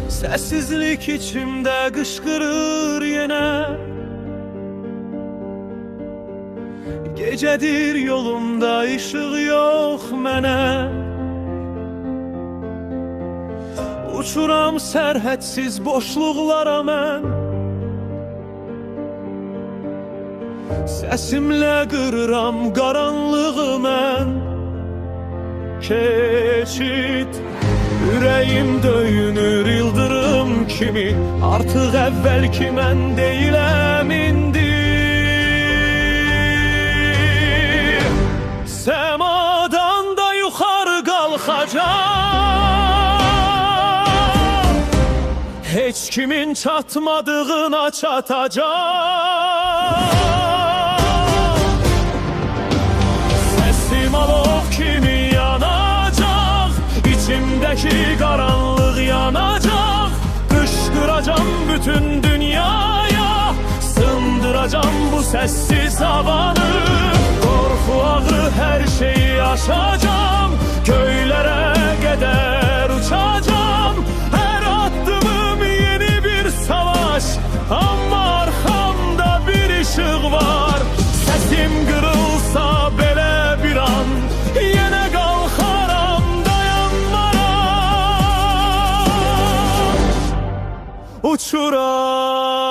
Sessizlik içimdə qışqırır yenə. Gecədir yolumda işıq yox mənə. Uçuram sərhədsiz boşluqlara mən. Səsimlə qırıram qaranlığı mən. Keçid ürəyim döyünür ildırım kimi. Artıq əvvəlki mən deyiləm indi. Səmadan da yuxarı qalxacaq, heç kimin çatmadığına çatacaq. Səsim alov kimi yanacaq, İçimdəki qaranlıq yanacaq. Qışqıracam bütün dünyaya, sındıracam bu səssiz havanı. Qorxu, ağrı, hər şeyi aşacam, göylərə qədər uçacam. Hər addımım yeni bir savaş, amma arxamda bir işıq var. Səsim qırılsa belə bir an, yenə qalxaram dayanmaram. Uçuram